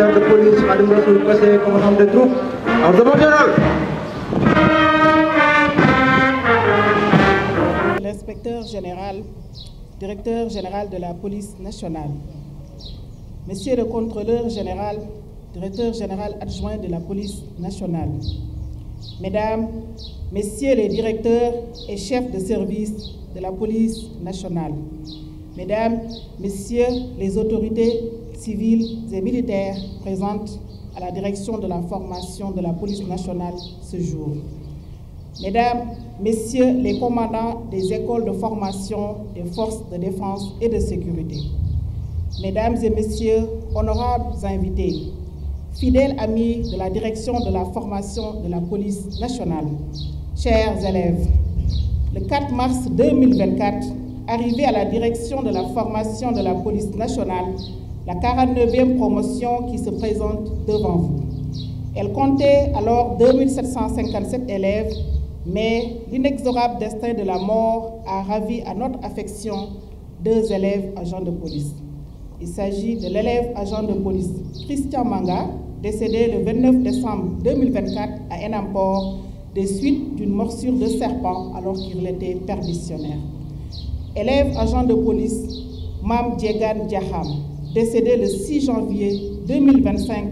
commissaire de police, Khadim Rassoul Kassé, commandant des troupes. Ordonnement général. L'inspecteur général, directeur général de la police nationale, Monsieur le contrôleur général, directeur général adjoint de la police nationale, Mesdames, Messieurs les directeurs et chefs de service de la police nationale, Mesdames, Messieurs les autorités civiles et militaires présentes à la direction de la formation de la police nationale ce jour, Mesdames, Messieurs les commandants des écoles de formation des forces de défense et de sécurité, Mesdames et Messieurs, honorables invités, fidèles amis de la direction de la formation de la police nationale, chers élèves, le 4 mars 2024, arrivé à la direction de la formation de la police nationale, la 49e promotion qui se présente devant vous. Elle comptait alors 2757 élèves, mais l'inexorable destin de la mort a ravi à notre affection 2 élèves agents de police. Il s'agit de l'élève agent de police Christian Manga, décédé le 29 décembre 2024 à Enampor, des suites d'une morsure de serpent alors qu'il était perditionnaire. Élève agent de police Mam Djegan Diaham, décédé le 6 janvier 2025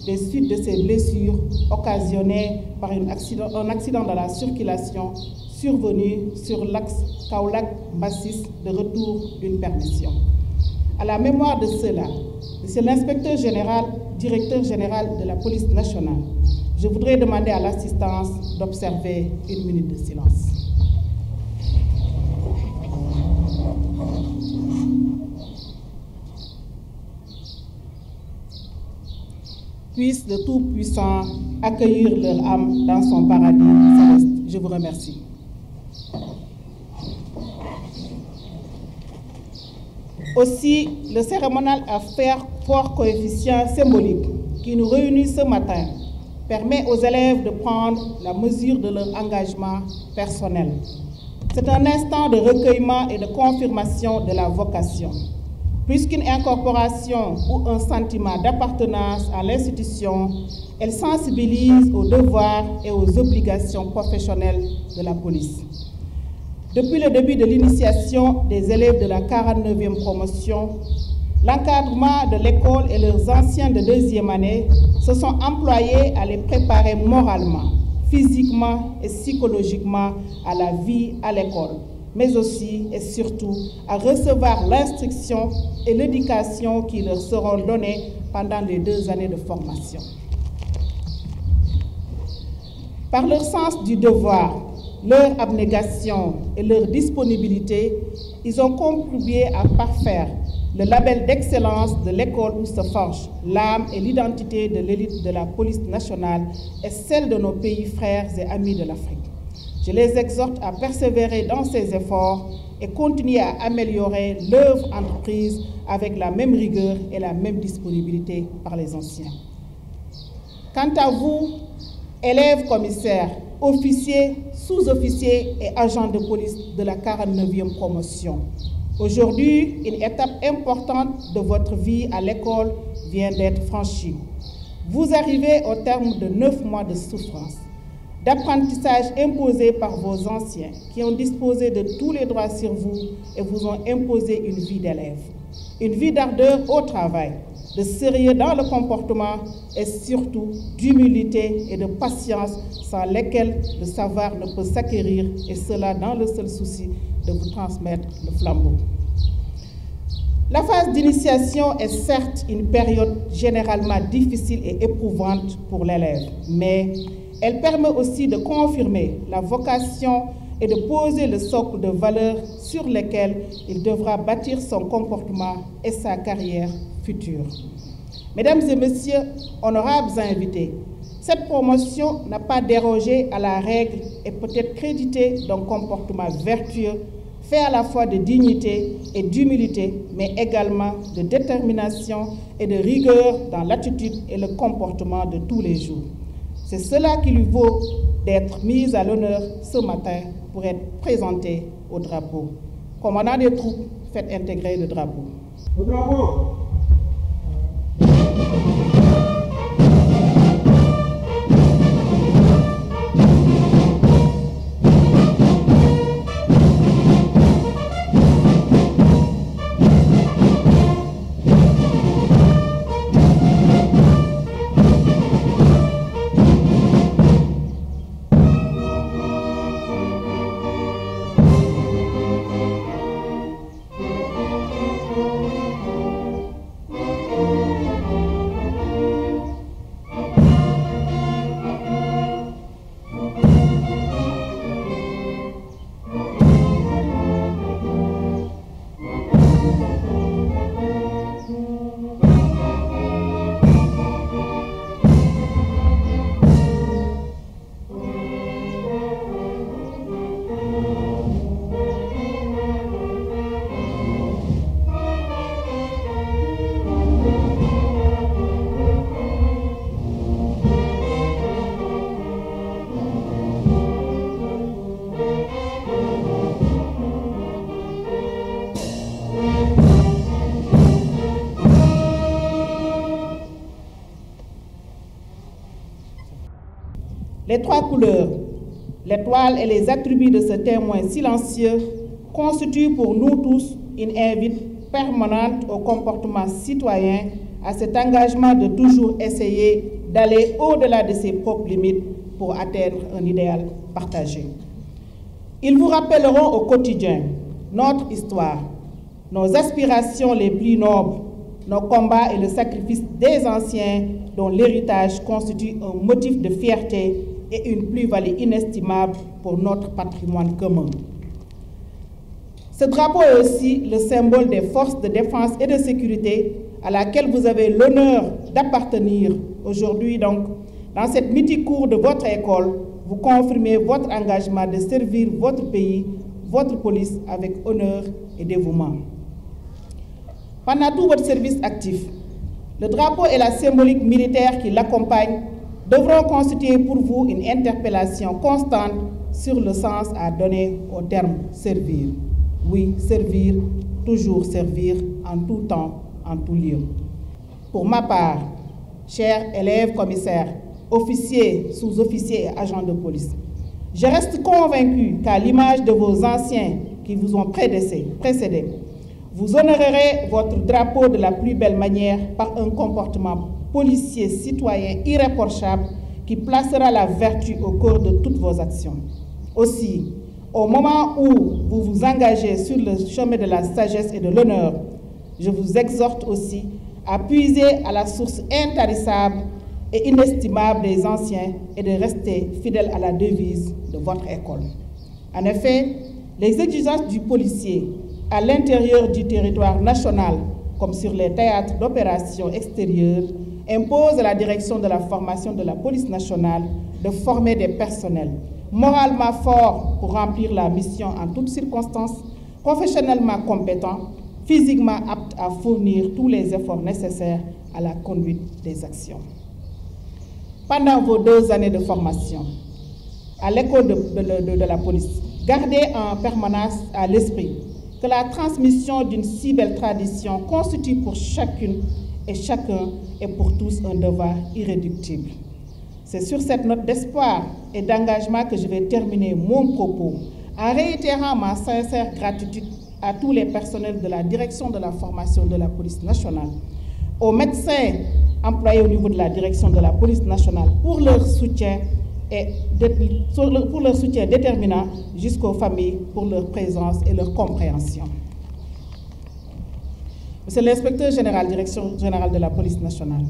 des suites de ses blessures occasionnées par un accident de la circulation survenu sur l'axe Kaolack-Bassis de retour d'une permission. À la mémoire de cela, Monsieur l'inspecteur général, directeur général de la police nationale, je voudrais demander à l'assistance d'observer 1 minute de silence. Puisse le Tout-Puissant accueillir leur âme dans son paradis céleste. Je vous remercie. Aussi, le cérémonial à fort coefficient symbolique qui nous réunit ce matin permet aux élèves de prendre la mesure de leur engagement personnel. C'est un instant de recueillement et de confirmation de la vocation. Plus qu'une incorporation ou un sentiment d'appartenance à l'institution, elle sensibilise aux devoirs et aux obligations professionnelles de la police. Depuis le début de l'initiation des élèves de la 49e promotion, l'encadrement de l'école et leurs anciens de 2e année se sont employés à les préparer moralement, physiquement et psychologiquement à la vie à l'école, mais aussi et surtout à recevoir l'instruction et l'éducation qui leur seront données pendant les 2 années de formation. Par leur sens du devoir, leur abnégation et leur disponibilité, ils ont contribué à parfaire le label d'excellence de l'école où se forge l'âme et l'identité de l'élite de la police nationale et celle de nos pays frères et amis de l'Afrique. Je les exhorte à persévérer dans ces efforts et continuer à améliorer l'œuvre entreprise avec la même rigueur et la même disponibilité par les anciens. Quant à vous, élèves commissaires, officiers, sous-officiers et agents de police de la 49e promotion, aujourd'hui, une étape importante de votre vie à l'école vient d'être franchie. Vous arrivez au terme de 9 mois de souffrance, d'apprentissage imposé par vos anciens qui ont disposé de tous les droits sur vous et vous ont imposé une vie d'élève, une vie d'ardeur au travail, de sérieux dans le comportement et surtout d'humilité et de patience sans lesquelles le savoir ne peut s'acquérir et cela dans le seul souci de vous transmettre le flambeau. La phase d'initiation est certes une période généralement difficile et éprouvante pour l'élève, mais elle permet aussi de confirmer la vocation et de poser le socle de valeurs sur lesquelles il devra bâtir son comportement et sa carrière future. Mesdames et messieurs, honorables invités, cette promotion n'a pas dérogé à la règle et peut être créditée d'un comportement vertueux, fait à la fois de dignité et d'humilité, mais également de détermination et de rigueur dans l'attitude et le comportement de tous les jours. C'est cela qui lui vaut d'être mise à l'honneur ce matin pour être présentée au drapeau. Commandant des troupes, faites intégrer le drapeau. Le drapeau. Les trois couleurs, l'étoile et les attributs de ce témoin silencieux constituent pour nous tous une invite permanente au comportement citoyen, à cet engagement de toujours essayer d'aller au-delà de ses propres limites pour atteindre un idéal partagé. Ils vous rappelleront au quotidien notre histoire, nos aspirations les plus nobles, nos combats et le sacrifice des anciens dont l'héritage constitue un motif de fierté et une plus-value inestimable pour notre patrimoine commun. Ce drapeau est aussi le symbole des forces de défense et de sécurité à laquelle vous avez l'honneur d'appartenir aujourd'hui. Donc, dans cette mythique cour de votre école, vous confirmez votre engagement de servir votre pays, votre police avec honneur et dévouement. Pendant tout votre service actif, le drapeau et la symbolique militaire qui l'accompagne devront constituer pour vous une interpellation constante sur le sens à donner au terme servir. Oui, servir, toujours servir, en tout temps, en tout lieu. Pour ma part, chers élèves commissaires, officiers, sous-officiers et agents de police, je reste convaincu qu'à l'image de vos anciens qui vous ont précédés, vous honorerez votre drapeau de la plus belle manière par un comportement policier citoyen irréprochable qui placera la vertu au cœur de toutes vos actions. Aussi, au moment où vous vous engagez sur le chemin de la sagesse et de l'honneur, je vous exhorte aussi à puiser à la source intarissable et inestimable des anciens et de rester fidèle à la devise de votre école. En effet, les exigences du policier à l'intérieur du territoire national, comme sur les théâtres d'opérations extérieures, impose à la direction de la formation de la police nationale de former des personnels moralement forts pour remplir la mission en toutes circonstances, professionnellement compétents, physiquement aptes à fournir tous les efforts nécessaires à la conduite des actions. Pendant vos 2 années de formation à l'école de la police, gardez en permanence à l'esprit que la transmission d'une si belle tradition constitue pour chacune et chacun et pour tous un devoir irréductible. C'est sur cette note d'espoir et d'engagement que je vais terminer mon propos en réitérant ma sincère gratitude à tous les personnels de la direction de la formation de la police nationale, aux médecins employés au niveau de la direction de la police nationale pour leur soutien déterminant jusqu'aux familles pour leur présence et leur compréhension. Monsieur l'inspecteur général, direction générale de la police nationale,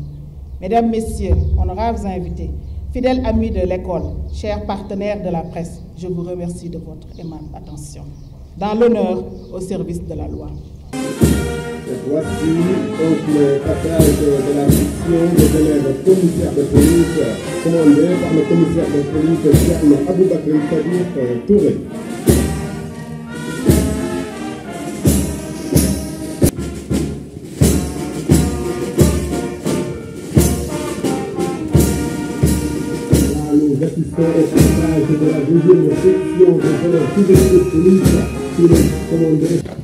mesdames, messieurs, honorables invités, fidèles amis de l'école, chers partenaires de la presse, je vous remercie de votre aimable attention. Dans l'honneur au service de la loi. Voici donc le passage de la mission des élèves commissaires de police commandé par le commissaire de police Thierno Aboubakry Sadiq Touré. Là, nous assistons au passage de la 2e section des élèves de police qui est commandée.